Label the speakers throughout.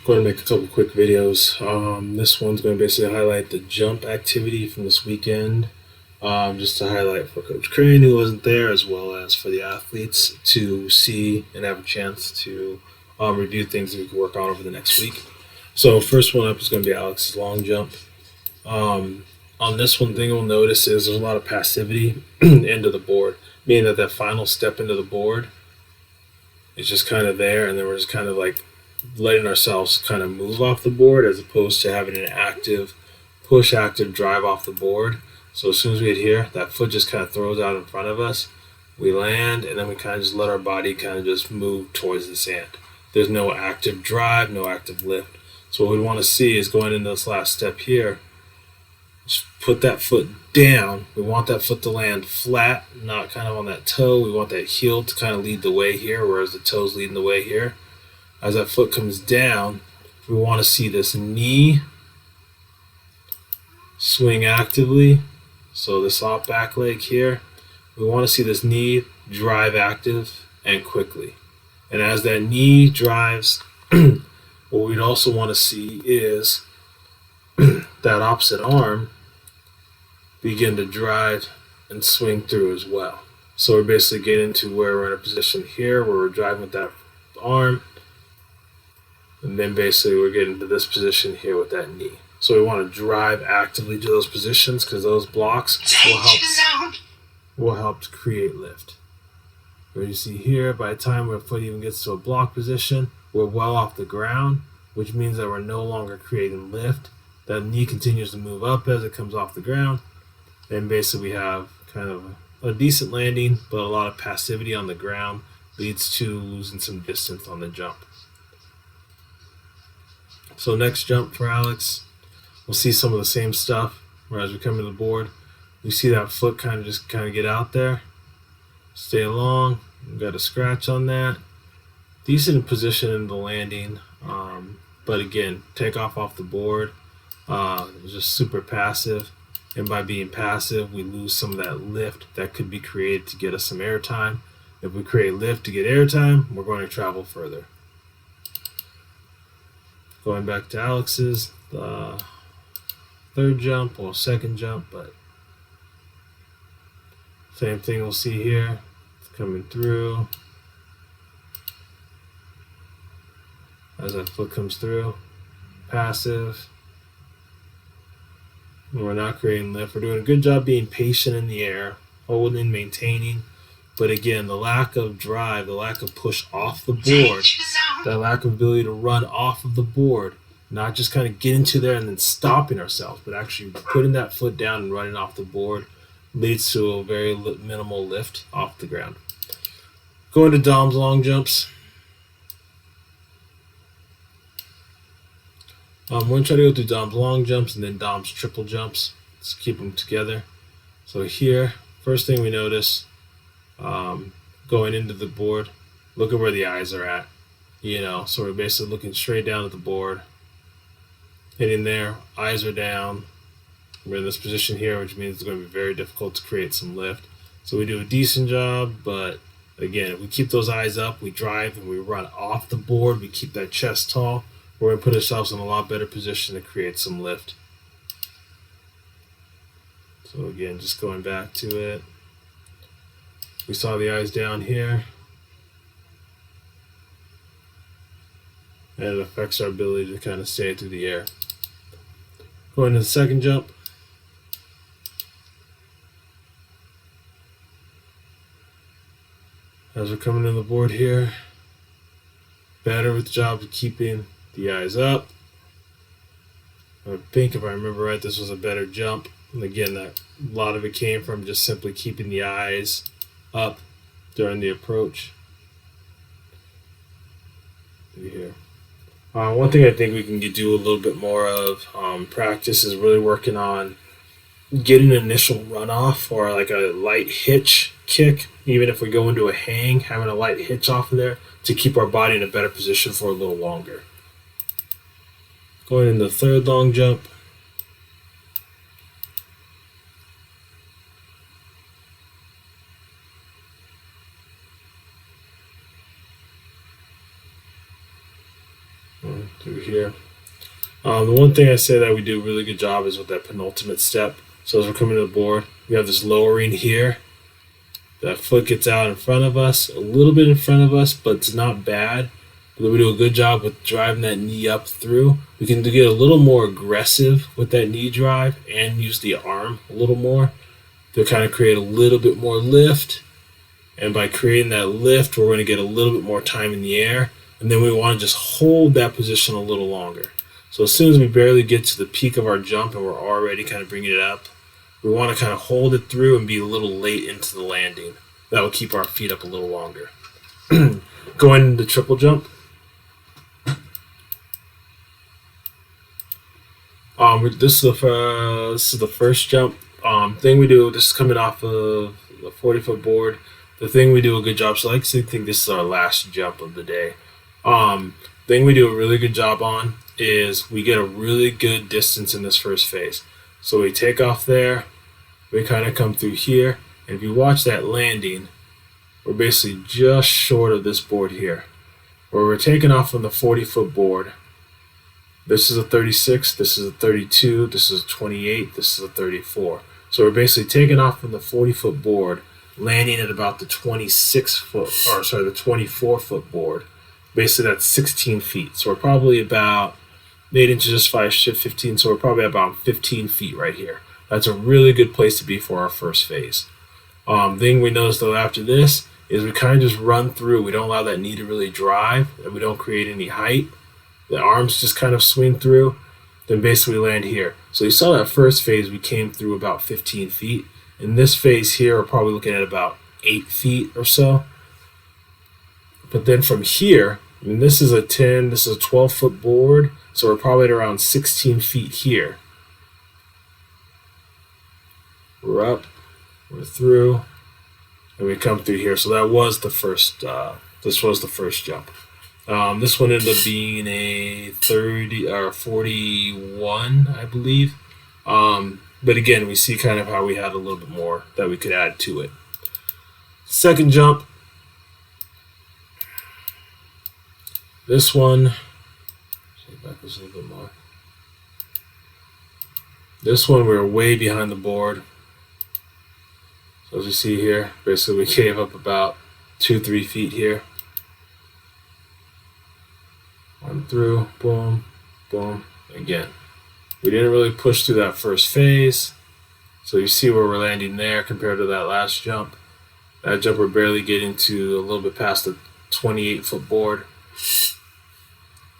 Speaker 1: Going to make a couple quick videos. This one's going to basically highlight the jump activity from this weekend, just to highlight for Coach Crane, who wasn't there, as well as for the athletes to see and have a chance to review things that we can work on over the next week. So first one up is going to be Alex's long jump. On this one, thing we'll notice is there's a lot of passivity into the board, meaning that final step into the board is just kind of there, and then we're just kind of like letting ourselves kind of move off the board as opposed to having an active push, active drive off the board. So as soon as we hit here, that foot just kind of throws out in front of us. We land, and then we kind of just let our body kind of just move towards the sand. There's no active drive, no active lift. So what we want to see is going into this last step here, just put that foot down. We want that foot to land flat, not kind of on that toe. We want that heel to kind of lead the way here, whereas the toe's leading the way here. As that foot comes down, we want to see this knee swing actively. So this off back leg here, we want to see this knee drive active and quickly. And as that knee drives, what we'd also want to see is that opposite arm begin to drive and swing through as well. So we're basically getting to where we're in a position here where we're driving with that arm, and then basically we're getting to this position here with that knee. So we want to drive actively to those positions because those blocks will help to create lift. Where you see here, by the time our foot even gets to a block position, we're well off the ground, which means that we're no longer creating lift. That knee continues to move up as it comes off the ground. And basically we have kind of a decent landing, but a lot of passivity on the ground leads to losing some distance on the jump. So next jump for Alex, we'll see some of the same stuff, where as we come to the board, we see that foot kind of get out there, stay long. We've got a scratch on that. Decent position in the landing, but again, take off the board. It was just super passive, and by being passive, we lose some of that lift that could be created to get us some air time. If we create lift to get air time, we're going to travel further. Going back to Alex's third jump or second jump, but same thing we'll see here. It's coming through. As that foot comes through, passive. We're not creating lift. We're doing a good job being patient in the air, holding, maintaining. But again, the lack of drive, the lack of push off the board, that lack of ability to run off of the board, not just kind of getting to there and then stopping ourselves, but actually putting that foot down and running off the board leads to a very minimal lift off the ground. Going to Dom's long jumps. We're going to try to go through Dom's long jumps and then Dom's triple jumps. Let's keep them together. So here, first thing we notice, going into the board, look at where the eyes are at. So we're basically looking straight down at the board. Hitting there, eyes are down. We're in this position here, which means it's going to be very difficult to create some lift. So we do a decent job, but again, if we keep those eyes up, we drive and we run off the board, we keep that chest tall, we're going to put ourselves in a lot better position to create some lift. So again, just going back to it. We saw the eyes down here. And it affects our ability to kind of stay through the air. Going to the second jump. As we're coming in the board here, better with the job of keeping the eyes up. I think if I remember right, this was a better jump. And again, a lot of it came from just simply keeping the eyes up during the approach. Here. One thing I think we can do a little bit more of practice is really working on getting an initial runoff or like a light hitch kick. Even if we go into a hang, having a light hitch off of there to keep our body in a better position for a little longer. Going into the third long jump. going through here. The one thing I say that we do a really good job is with that penultimate step. So as we're coming to the board, we have this lowering here. That foot gets out in front of us, a little bit in front of us, but it's not bad. But we do a good job with driving that knee up through. We can get a little more aggressive with that knee drive and use the arm a little more to kind of create a little bit more lift. And by creating that lift, we're going to get a little bit more time in the air. And then we want to just hold that position a little longer. So as soon as we barely get to the peak of our jump and we're already kind of bringing it up, we want to kind of hold it through and be a little late into the landing. That will keep our feet up a little longer. Going into triple jump. This is the first jump. Thing we do, this is coming off of the 40-foot board. The thing we do a good job, so I like to think this is our last jump of the day. Thing we do a really good job on is we get a really good distance in this first phase. So we take off there, we kind of come through here, and if you watch that landing, we're basically just short of this board here. Where we're taking off from the 40-foot board, this is a 36, this is a 32, this is a 28, this is a 34. So we're basically taking off from the 40-foot board, landing at about the 24-foot board. Basically that's 16 feet. So we're probably about 8 inches, 15, so we're probably about 15 feet right here. That's a really good place to be for our first phase. Thing we notice though after this is we kind of just run through. We don't allow that knee to really drive, and we don't create any height. The arms just kind of swing through, then basically land here. So you saw that first phase, we came through about 15 feet. In this phase here, we're probably looking at about 8 feet or so. But then from here, I mean, this is a 12-foot board, so we're probably at around 16 feet here. We're up, we're through, and we come through here. So that was the first, this was the first jump. This one ended up being a 30 or 41, I believe. But again, we see kind of how we had a little bit more that we could add to it. Second jump. This one, back this a little bit more. This one we were way behind the board. So as you see here, basically we gave up about 2-3 feet here. One through, boom, boom, again. We didn't really push through that first phase. So you see where we're landing there compared to that last jump. That jump we're barely getting to a little bit past the 28-foot board.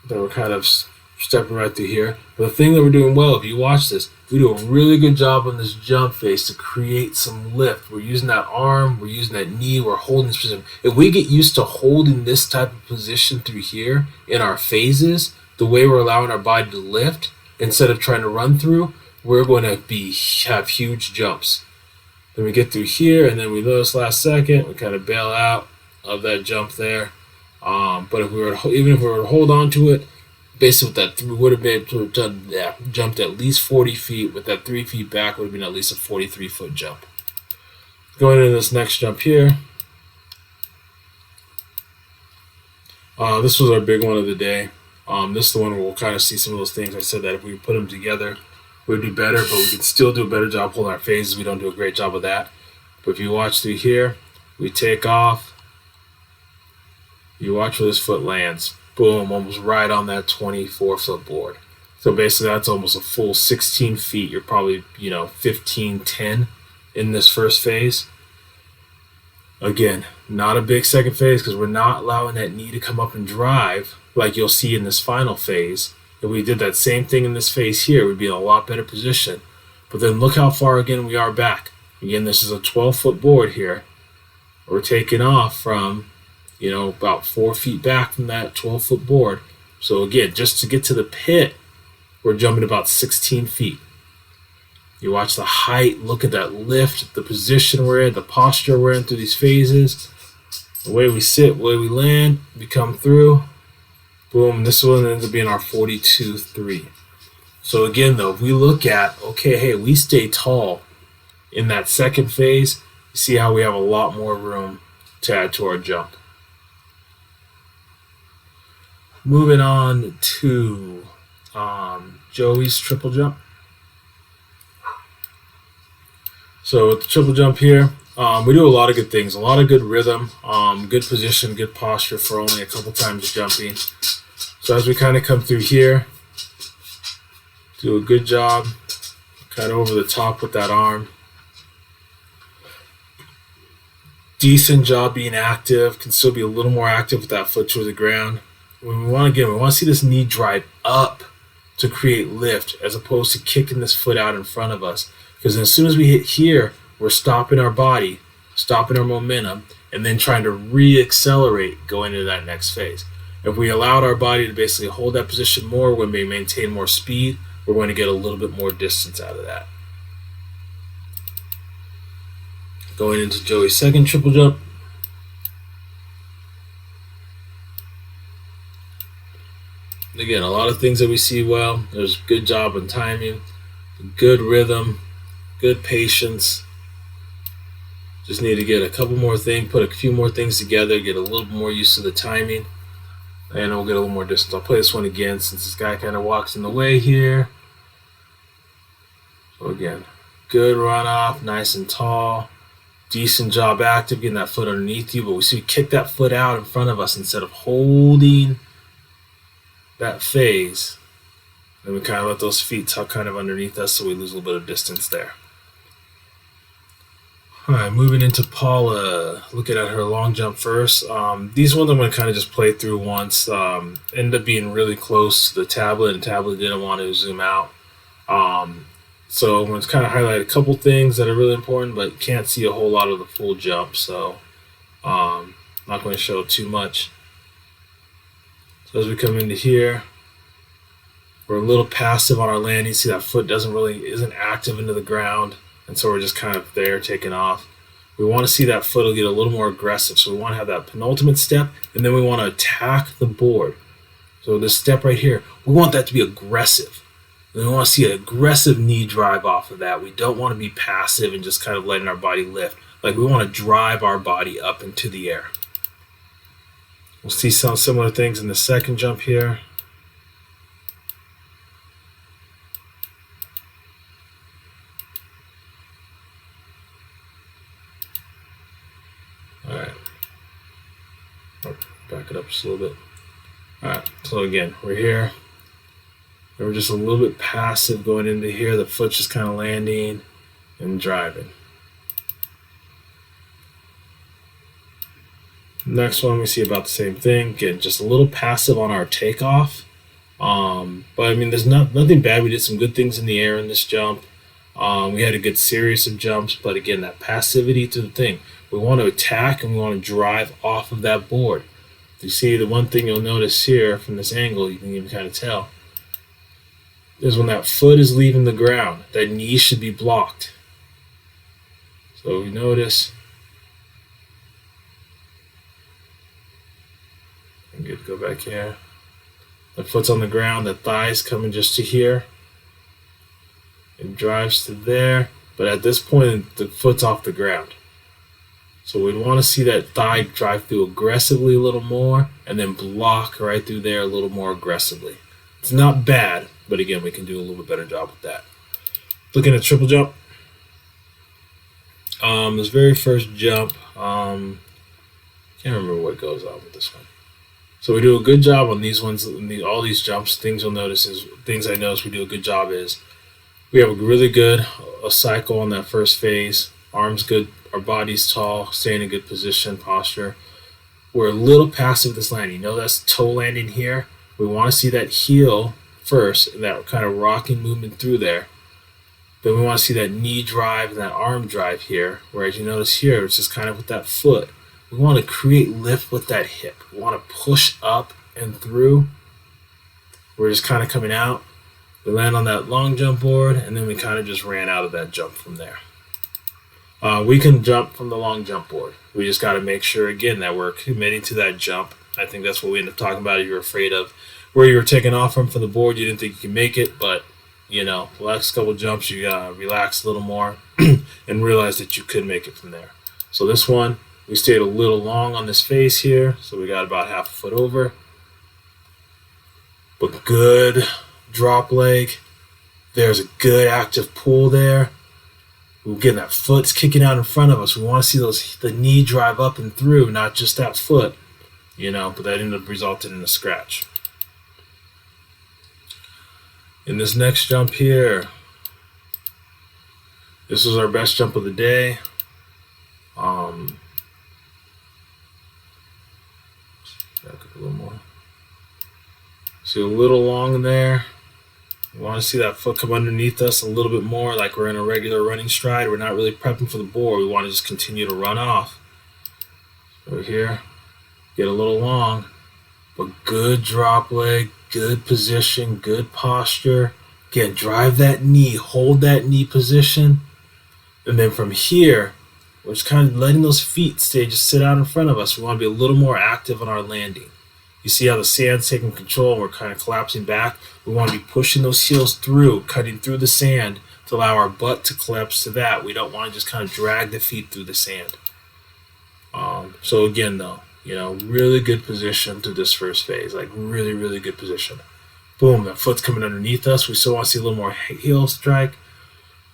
Speaker 1: Then we're kind of stepping right through here. But the thing that we're doing well, if you watch this, we do a really good job on this jump phase to create some lift. We're using that arm, we're using that knee, we're holding this position. If we get used to holding this type of position through here in our phases, the way we're allowing our body to lift, instead of trying to run through, we're going to have huge jumps. Then we get through here, and then we notice last second, we kind of bail out of that jump there. But if we were, even if we were to hold on to it, basically with that, we would have been able to have jumped at least 40 feet. With that 3 feet back, would have been at least a 43-foot jump. Going into this next jump here. This was our big one of the day. This is the one where we'll kind of see some of those things. I said that if we put them together, we'd do better, but we could still do a better job holding our phases. We don't do a great job of that. But if you watch through here, we take off. You watch where this foot lands. Boom, almost right on that 24-foot board. So basically that's almost a full 16 feet. You're probably, 15, 10 in this first phase. Again, not a big second phase because we're not allowing that knee to come up and drive like you'll see in this final phase. If we did that same thing in this phase here, we'd be in a lot better position. But then look how far again we are back. Again, this is a 12-foot board here. We're taking off from about 4 feet back from that 12-foot board. So again, just to get to the pit, we're jumping about 16 feet. You watch the height, look at that lift, the position we're in, the posture we're in through these phases, the way we sit, the way we land, we come through. Boom, this one ends up being our 42-3. So again though, if we look at, okay, hey, we stay tall in that second phase, you see how we have a lot more room to add to our jump. Moving on to Joey's triple jump. So with the triple jump here, we do a lot of good things, a lot of good rhythm, good position, good posture for only a couple times jumping. So as we kind of come through here, do a good job, kind of over the top with that arm. Decent job being active, can still be a little more active with that foot to the ground. When we want to see this knee drive up to create lift as opposed to kicking this foot out in front of us. Because as soon as we hit here, we're stopping our body, stopping our momentum, and then trying to re-accelerate going into that next phase. If we allowed our body to basically hold that position more when we maintain more speed, we're going to get a little bit more distance out of that. Going into Joey's second triple jump. Again, a lot of things that we see well. There's a good job on timing, good rhythm, good patience. Just need to get a couple more things, put a few more things together, get a little more used to the timing, and we'll get a little more distance. I'll play this one again since this guy kind of walks in the way here. So again, good run off, nice and tall. Decent job active, getting that foot underneath you, but we see we kick that foot out in front of us instead of holding that phase. Then we kind of let those feet tuck kind of underneath us so we lose a little bit of distance there. All right, moving into Paula, looking at her long jump first. These ones I'm going to kind of just play through once. Ended up being really close to the tablet, and the tablet didn't want to zoom out. So I'm going to kind of highlight a couple things that are really important, but can't see a whole lot of the full jump, so not going to show too much. So as we come into here, we're a little passive on our landing. See that foot isn't active into the ground, and so we're just kind of there taking off. We want to see that foot will get a little more aggressive, so we want to have that penultimate step, and then we want to attack the board. So this step right here, we want that to be aggressive. We want to see an aggressive knee drive off of that. We don't want to be passive and just kind of letting our body lift. Like we want to drive our body up into the air. We'll see some similar things in the second jump here. All right. Back it up just a little bit. All right. So again, we're here. And we're just a little bit passive going into here. The foot's just kind of landing and driving. Next one, we see about the same thing. Again, just a little passive on our takeoff. But I mean, there's nothing bad. We did some good things in the air in this jump. We had a good series of jumps, but again, that passivity to the thing. We want to attack and we want to drive off of that board. You see, the one thing you'll notice here from this angle, you can even kind of tell, is when that foot is leaving the ground, that knee should be blocked. So we notice. I'm good to go back here. The foot's on the ground, the thigh's coming just to here. It drives to there, but at this point, the foot's off the ground. So we'd want to see that thigh drive through aggressively a little more, and then block right through there a little more aggressively. It's not bad, but again, we can do a little bit better job with that. Looking at triple jump. This very first jump, can't remember what goes on with this one. So we do a good job on these ones, all these jumps. Things I notice we do a good job is we have a really good cycle on that first phase. Arms good, our body's tall, stay in a good position, posture. We're a little passive this landing. You know that's toe landing here. We want to see that heel first, and that kind of rocking movement through there. Then we want to see that knee drive and that arm drive here. Whereas you notice here, it's just kind of with that foot. We want to create lift with that hip. We want to push up and through. We're just kind of coming out. We land on that long jump board, and then we kind of just ran out of that jump from there. We can jump from the long jump board. We just got to make sure, again, that we're committing to that jump. I think that's what we end up talking about. If you're afraid of where you were taking off from the board, you didn't think you could make it, but, you know, the last couple jumps, you relax a little more and realize that you could make it from there. So this one, we stayed a little long on this face here, so we got about half a foot over. but good drop leg. There's a good active pull there. We're getting that foot's kicking out in front of us. We want to see the knee drive up and through, not just that foot, but that ended up resulting in a scratch. In this next jump here, this was our best jump of the day. Back up a little more. See a little long there. We want to see that foot come underneath us a little bit more, like we're in a regular running stride. We're not really prepping for the board. We want to just continue to run off. Over here, get a little long, but good drop leg, good position, good posture. Again, drive that knee, hold that knee position. And then from here, we're just kind of letting those feet just sit out in front of us. We want to be a little more active on our landing. You see how the sand's taking control and we're kind of collapsing back? We want to be pushing those heels through, cutting through the sand to allow our butt to collapse to that. We don't want to just kind of drag the feet through the sand. So again, though, really good position to this first phase, like really, really good position. Boom, that foot's coming underneath us. We still want to see a little more heel strike.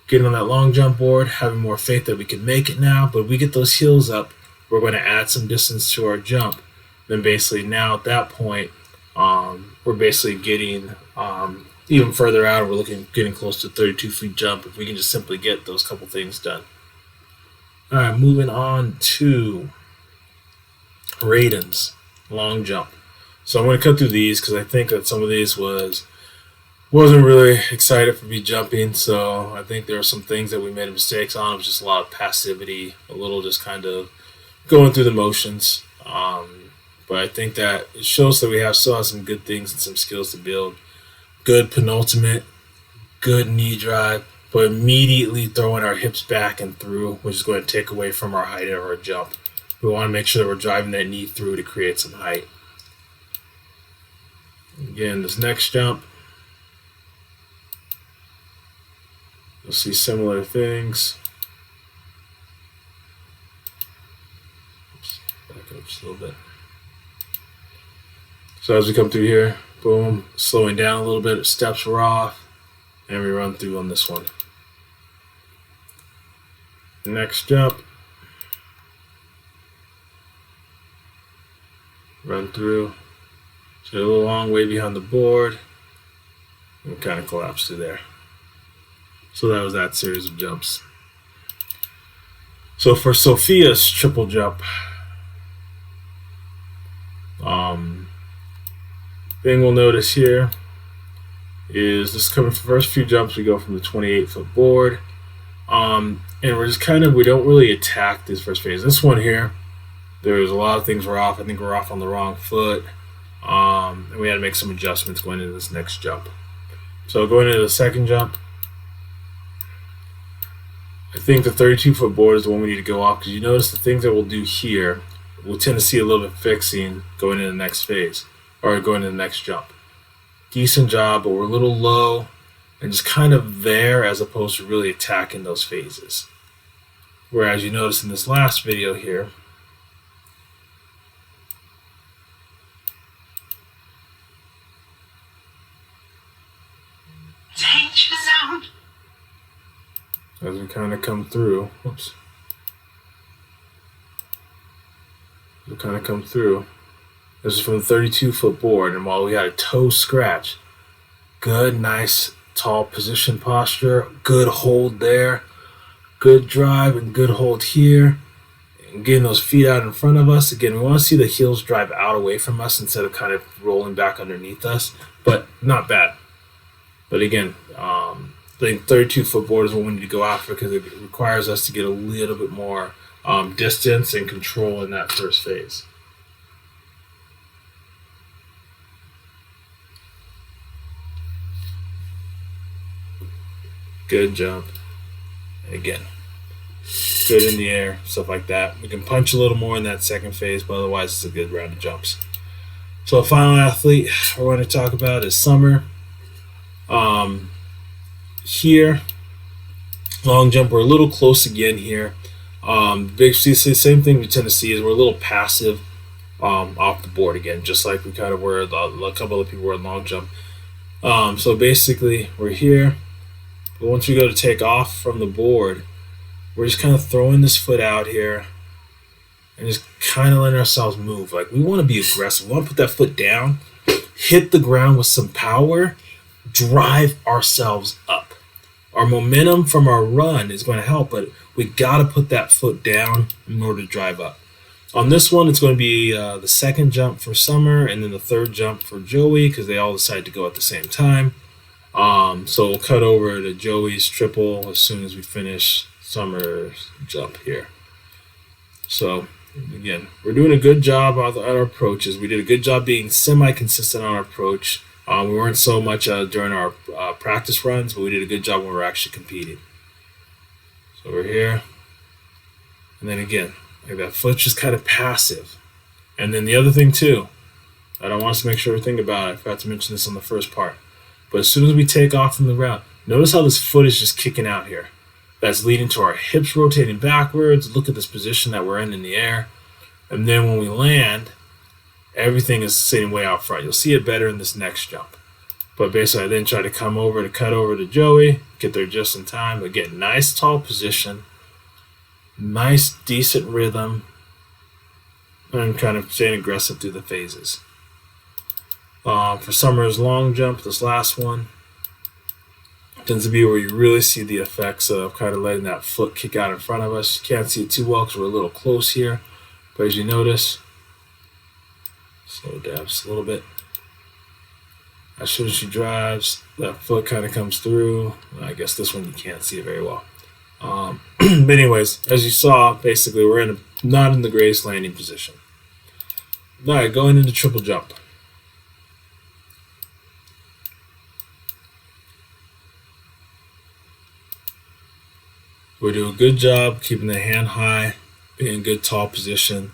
Speaker 1: Getting on that long jump board, having more faith that we can make it now. But if we get those heels up, we're going to add some distance to our jump. Then basically now at that point, we're basically getting even further out. We're getting close to 32 feet jump if we can just simply get those couple things done. All right, moving on to Raiden's long jump. So I'm going to cut through these because I think that some of these wasn't really excited for me jumping, so I think there are some things that we made mistakes on. It was just a lot of passivity, a little just kind of going through the motions. But I think that it shows that we still have some good things and some skills to build. Good penultimate, good knee drive, but immediately throwing our hips back and through, which is going to take away from our height of our jump. We want to make sure that we're driving that knee through to create some height. Again, this next jump, you'll see similar things. Oops, back up just a little bit. So as we come through here, boom, slowing down a little bit, steps were off, and we run through on this one. Next jump, run through, so a little long way behind the board, and kind of collapse through there. So that was that series of jumps. So for Sofia's triple jump, thing we'll notice here is this coming for the first few jumps, we go from the 28-foot board, and we're just we don't really attack this first phase. This one here, there's a lot of things we're off. I think we're off on the wrong foot, and we had to make some adjustments going into this next jump. So going into the second jump, I think the 32-foot board is the one we need to go off, because you notice the things that we'll do here, we'll tend to see a little bit fixing going into the next phase, or going into the next jump. Decent job, but we're a little low and just kind of there as opposed to really attacking those phases. Whereas you notice in this last video here,
Speaker 2: danger zone.
Speaker 1: As we kind of come through, whoops. We kind of come through. This is from the 32-foot board, and while we had a toe scratch, good, nice, tall position posture, good hold there, good drive and good hold here, and getting those feet out in front of us. Again, we want to see the heels drive out away from us instead of kind of rolling back underneath us, but not bad. But again, I think 32-foot board is what we need to go after because it requires us to get a little bit more distance and control in that first phase. Good jump. Again, good in the air, stuff like that. We can punch a little more in that second phase, but otherwise it's a good round of jumps. So the final athlete we're going to talk about is Summer. Here, long jump, we're a little close again here. Basically, the same thing we tend to see is we're a little passive. off the board again, just like we kind of were. A couple of people were in long jump. So basically, we're here. But once we go to take off from the board, we're just kind of throwing this foot out here and just kind of letting ourselves move. Like, we want to be aggressive. We want to put that foot down, hit the ground with some power, drive ourselves up. Our momentum from our run is going to help, but we got to put that foot down in order to drive up. On this one, it's going to be the second jump for Summer and then the third jump for Joey because they all decided to go at the same time. So we'll cut over to Joey's triple as soon as we finish Summer's jump here. So again, we're doing a good job on our approaches. We did a good job being semi-consistent on our approach. We weren't so much during our practice runs, but we did a good job when we were actually competing. So we're here. And then again, like that foot's just kind of passive. And then the other thing too, I don't want us to make sure we think about it. I forgot to mention this on the first part. But as soon as we take off from the route, notice how this foot is just kicking out here. That's leading to our hips rotating backwards. Look at this position that we're in the air. And then when we land, everything is sitting way out front. You'll see it better in this next jump. But basically, I then try to come over to cut over to Joey, get there just in time. Again, nice tall position, nice decent rhythm, and kind of staying aggressive through the phases. For Summer's long jump, this last one tends to be where you really see the effects of kind of letting that foot kick out in front of us. You can't see it too well because we're a little close here, but as you notice, slow down just a little bit. As soon as she drives, that foot kind of comes through. I guess this one you can't see it very well. But anyways, as you saw, basically we're not in the greatest landing position. All right, going into triple jump. We do a good job keeping the hand high, being in good tall position.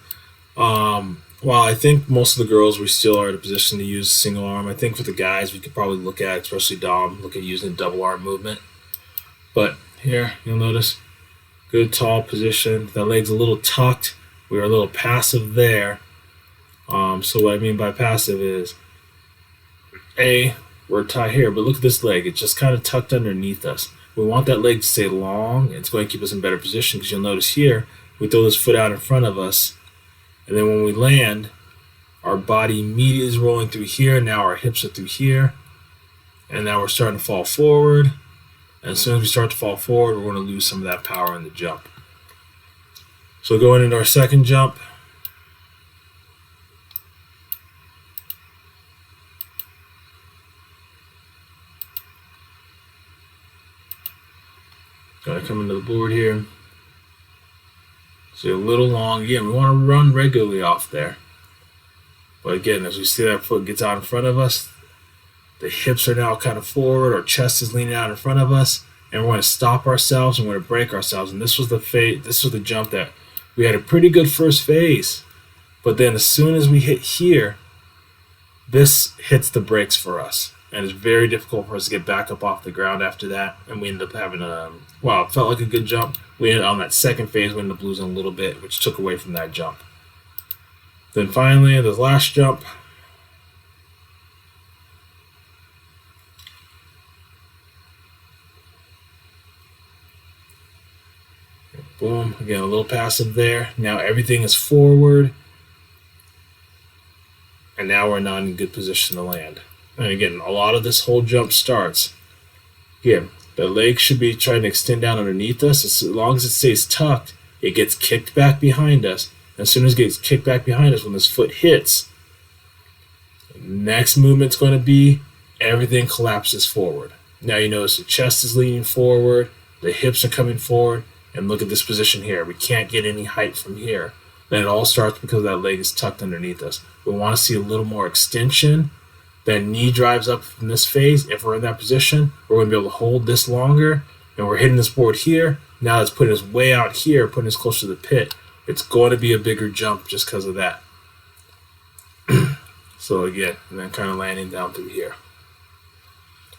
Speaker 1: While I think most of the girls, we still are in a position to use single arm. I think for the guys, we could probably look at, especially Dom, look at using a double arm movement. But here, you'll notice, good tall position. That leg's a little tucked. We're a little passive there. So what I mean by passive is, we're tight here, but look at this leg. It's just kind of tucked underneath us. We want that leg to stay long. It's going to keep us in better position because you'll notice here, we throw this foot out in front of us. And then when we land, our body immediately is rolling through here. Now our hips are through here. And now we're starting to fall forward. And as soon as we start to fall forward, we're going to lose some of that power in the jump. So going into our second jump. Got to come into the board here. So a little long. Again, we want to run regularly off there. But again, as we see that foot gets out in front of us, the hips are now kind of forward, our chest is leaning out in front of us, and we're going to stop ourselves and we're going to break ourselves. And this was the jump that we had a pretty good first phase. But then as soon as we hit here, this hits the brakes for us. And it's very difficult for us to get back up off the ground after that. And we ended up having it felt like a good jump. We ended on that second phase, we ended up losing a little bit, which took away from that jump. Then finally, the last jump. Boom, again, a little passive there. Now everything is forward. And now we're not in a good position to land. And again, a lot of this whole jump starts. Again, the leg should be trying to extend down underneath us. As long as it stays tucked, it gets kicked back behind us. And as soon as it gets kicked back behind us, when this foot hits, the next movement's going to be everything collapses forward. Now you notice the chest is leaning forward, the hips are coming forward, and look at this position here. We can't get any height from here. Then it all starts because that leg is tucked underneath us. We want to see a little more extension. Then knee drives up from this phase. If we're in that position, we're going to be able to hold this longer. And we're hitting this board here. Now it's putting us way out here, putting us closer to the pit. It's going to be a bigger jump just because of that. So again, and then kind of landing down through here.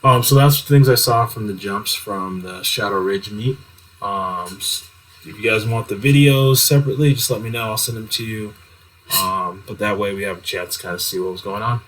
Speaker 1: So that's the things I saw from the jumps from the Shadow Ridge meet. If you guys want the videos separately, just let me know. I'll send them to you But that way we have a chance to kind of see what was going on.